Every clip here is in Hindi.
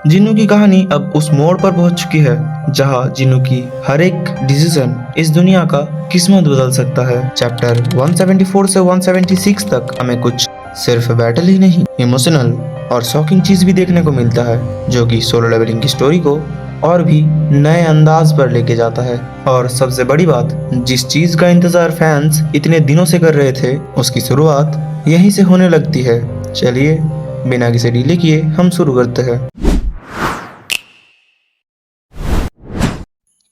जिन्नू की कहानी अब उस मोड़ पर पहुंच चुकी है जहां जिन्नू की हर एक डिसीजन इस दुनिया का किस्मत बदल सकता है। चैप्टर 174 से 176 तक हमें कुछ सिर्फ बैटल ही नहीं, इमोशनल और शॉकिंग चीज भी देखने को मिलता है, जो कि सोलो लेवलिंग की स्टोरी को और भी नए अंदाज पर लेके जाता है। और सबसे बड़ी बात, जिस चीज का इंतजार फैंस इतने दिनों से कर रहे थे, उसकी शुरुआत यहीं से होने लगती है। चलिए बिना किसी डिले किए हम शुरू करते हैं।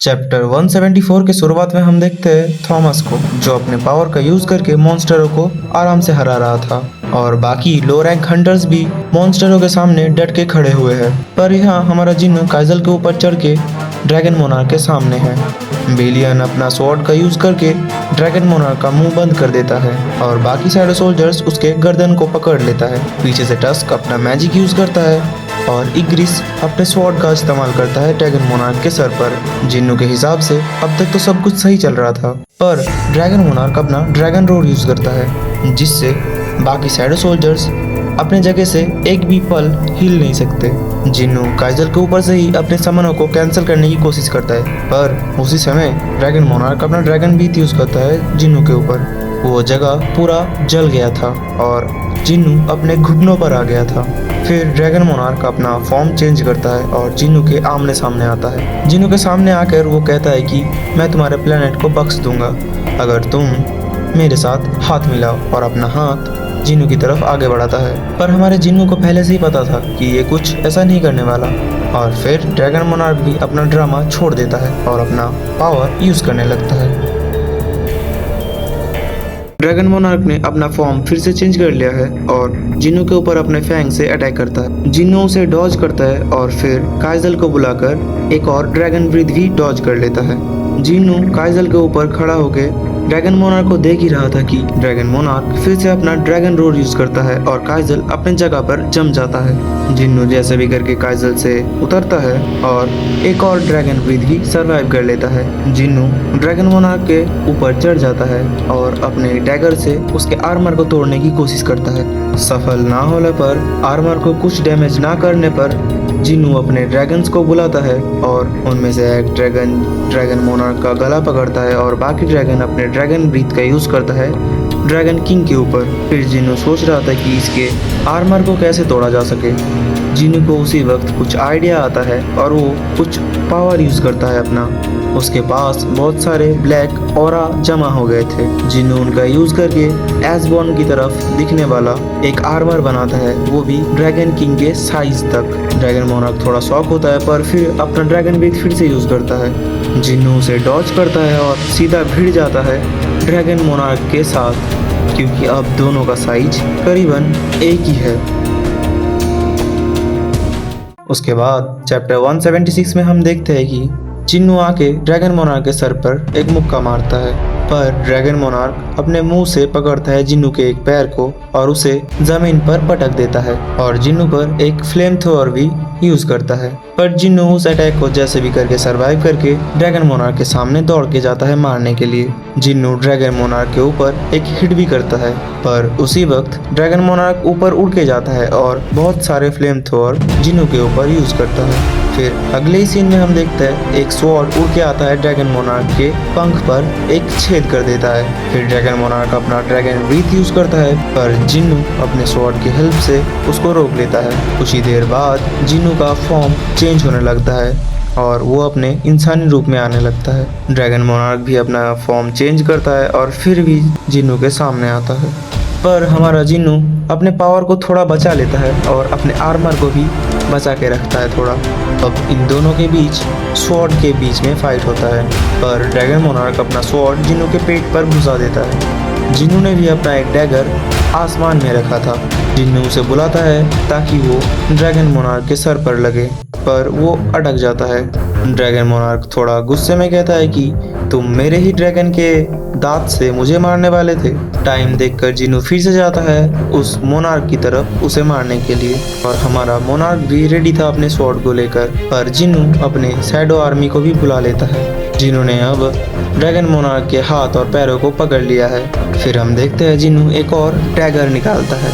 चैप्टर 174 के शुरुआत में हम देखते हैं थॉमस को, जो अपने पावर का यूज करके मॉन्स्टरों को आराम से हरा रहा था और बाकी लो रैंक हंटर्स भी मॉन्स्टरों के सामने डट के खड़े हुए हैं। पर यहाँ हमारा जिन्नू काइजल के ऊपर चढ़ के ड्रैगन मोनार्क के सामने है। बेलियन अपना स्वॉर्ड का यूज करके ड्रैगन मोनार्क का मुंह बंद कर देता है और बाकी शैडो सोल्जर्स उसके गर्दन को पकड़ लेता है। पीछे से टस्क अपना मैजिक यूज करता है और इग्रिस अपने स्वॉर्ड का इस्तेमाल करता है ड्रैगन मोनार्क के सर पर। जिन्नू के हिसाब से अब तक तो सब कुछ सही चल रहा था, पर ड्रैगन मोनार्क अपना ड्रैगन रोड यूज करता है, जिससे बाकी शैडो सोल्जर्स अपने जगह से एक भी पल हिल नहीं सकते। जिन्नू काइजल के ऊपर से ही अपने समनों को कैंसिल करने की कोशिश करता है, पर उसी समय ड्रैगन मोनार्क अपना ड्रैगन बीट यूज करता है जिन्नू के ऊपर। वो जगह पूरा जल गया था और जिन्नू अपने घुटनों पर आ गया था। फिर ड्रैगन मोनार्क अपना फॉर्म चेंज करता है और जिन्नू के आमने सामने आता है। जिन्नू के सामने आकर वो कहता है कि मैं तुम्हारे प्लेनेट को बख्श दूंगा अगर तुम मेरे साथ हाथ मिलाओ, और अपना हाथ जिन्नू की तरफ आगे बढ़ाता है। पर हमारे जिन्नू को पहले से ही पता था कि ये कुछ ऐसा नहीं करने वाला, और फिर ड्रैगन मोनार्क भी अपना ड्रामा छोड़ देता है और अपना पावर यूज करने लगता है। ड्रैगन मोनार्क ने अपना फॉर्म फिर से चेंज कर लिया है और जिन्नू के ऊपर अपने फैंग से अटैक करता है। जिन्नू उसे डॉज करता है और फिर काइजल को बुलाकर एक और ड्रैगन ब्रीथ भी डॉज कर लेता है। जिन्नू काइजल के ऊपर खड़ा होकर ड्रैगन मोनार्क को देख ही रहा था कि ड्रैगन मोनार्क फिर से अपना ड्रैगन रोड यूज करता है और काइजल अपने जगह पर जम जाता है। जिन्नू जैसे भी करके काइजल से उतरता है और एक और ड्रैगन ब्रीथ भी सरवाइव कर लेता है। जिन्नू ड्रैगन मोनार्क के ऊपर चढ़ जाता है और अपने डैगर से उसके आर्मर को तोड़ने की कोशिश करता है। सफल ना होने पर, आर्मर को कुछ डैमेज ना करने पर जिन्नू अपने ड्रैगन्स को बुलाता है और उनमें से एक ड्रैगन मोनार्क का गला पकड़ता है और बाकी ड्रैगन अपने ड्रैगन ब्रीथ का यूज करता है ड्रैगन किंग के ऊपर। फिर जिन्नू सोच रहा था कि इसके आर्मर को कैसे तोड़ा जा सके। जिन्नू को उसी वक्त कुछ आइडिया आता है और वो कुछ पावर यूज करता है अपना। उसके पास बहुत सारे ब्लैक ऑरा जमा हो गए थे। जिन्नू उनका यूज करके एसबॉर्न की तरफ दिखने वाला एक आर्मर बनाता है, वो भी ड्रैगन किंग के साइज तक। ड्रैगन मोनार्क थोड़ा शॉक होता है, पर फिर अपना ड्रैगन ब्रीथ फिर से यूज करता है। जिन्नू उसे डॉज करता है और सीधा भिड़ जाता है ड्रैगन मोनार्क के साथ, क्योंकि अब दोनों का साइज करीबन एक ही है। उसके बाद चैप्टर 176 में हम देखते हैं कि जिन्नू आके ड्रैगन मोनार्क के सर पर एक मुक्का मारता है, पर ड्रैगन मोनार्क अपने मुंह से पकड़ता है जिन्नू के एक पैर को और उसे जमीन पर पटक देता है और जिन्नू पर एक फ्लेम थ्रोअर भी यूज करता है। पर जिन्नू उस अटैक को जैसे भी करके सरवाइव करके ड्रैगन मोनार्क के सामने दौड़ के जाता है मारने के लिए। जिन्नू ड्रैगन मोनार्क के ऊपर एक हिट भी करता है, पर उसी वक्त ड्रैगन मोनार्क ऊपर उड़ के जाता है और बहुत सारे फ्लेम थ्रोअर जिन्नू के ऊपर यूज करता है। फिर अगले ही सीन में हम देखते हैं एक स्वॉर्ड उड़ के आता है ड्रैगन मोनार्क के पंख पर एक छेद कर देता है। फिर ड्रैगन मोनार्क अपना ड्रैगन ब्रीथ यूज करता है, पर जिन्नू अपने स्वॉर्ड की हेल्प से उसको रोक लेता है। कुछ ही देर बाद जिन्नू का फॉर्म चेंज होने लगता है और वो अपने इंसानी रूप में आने लगता है। ड्रैगन मोनार्क भी अपना फॉर्म चेंज करता है और फिर भी जिन्नू के सामने आता है, पर हमारा जिन्नू अपने पावर को थोड़ा बचा लेता है और अपने आर्मर को भी बचा के रखता है थोड़ा। अब इन दोनों के बीच स्वॉर्ड के बीच में फाइट होता है, पर ड्रैगन मोनार्क अपना स्वॉर्ड जिन्नू के पेट पर घुसा देता है। जिन्नू ने भी अपना एक डैगर आसमान में रखा था। जिन्नू उसे बुलाता है ताकि वो ड्रैगन मोनार्क के सर पर लगे, पर वो अटक जाता है। ड्रैगन मोनार्क थोड़ा गुस्से में कहता है कि तुम मेरे ही ड्रैगन के दांत से मुझे मारने वाले थे। टाइम देखकर जिन्नू फिर से जाता है उस मोनार्क की तरफ उसे मारने के लिए, और हमारा मोनार्क भी रेडी था अपने स्वॉर्ड को लेकर, पर जिन्नू अपने शैडो आर्मी को भी बुला लेता है, जिन्होंने अब ड्रैगन मोनार्क के हाथ और पैरों को पकड़ लिया है। फिर हम देखते हैं जिन्नू एक और डैगर निकालता है।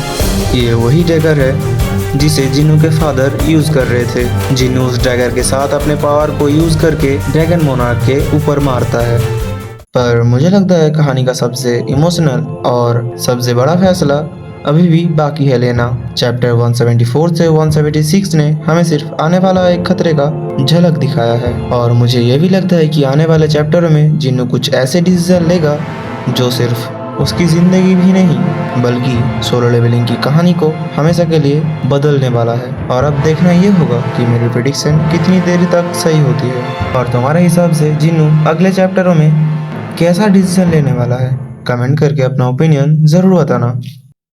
ये वही डैगर है जिसे जिन्नू के फादर यूज कर रहे थे। जिन्नू उस डैगर के साथ अपने पावर को यूज करके ड्रैगन मोनार्क के ऊपर मारता है। पर मुझे लगता है कहानी का सबसे इमोशनल और सबसे बड़ा फैसला अभी भी बाकी है लेना। चैप्टर 174 से 176 ने हमें सिर्फ आने वाला एक खतरे का झलक दिखाया है, और मुझे ये भी लगता है कि आने वाले चैप्टरों में जिन्नू कुछ ऐसे डिसीजन लेगा जो सिर्फ उसकी जिंदगी भी नहीं बल्कि सोलो लेवलिंग की कहानी को हमेशा के लिए बदलने वाला है। और अब देखना ये होगा कि मेरी प्रेडिक्शन कितनी देर तक सही होती है, और तुम्हारे हिसाब से जिन्नू अगले चैप्टरों में कैसा डिसीजन लेने वाला है। कमेंट करके अपना ओपिनियन ज़रूर बताना।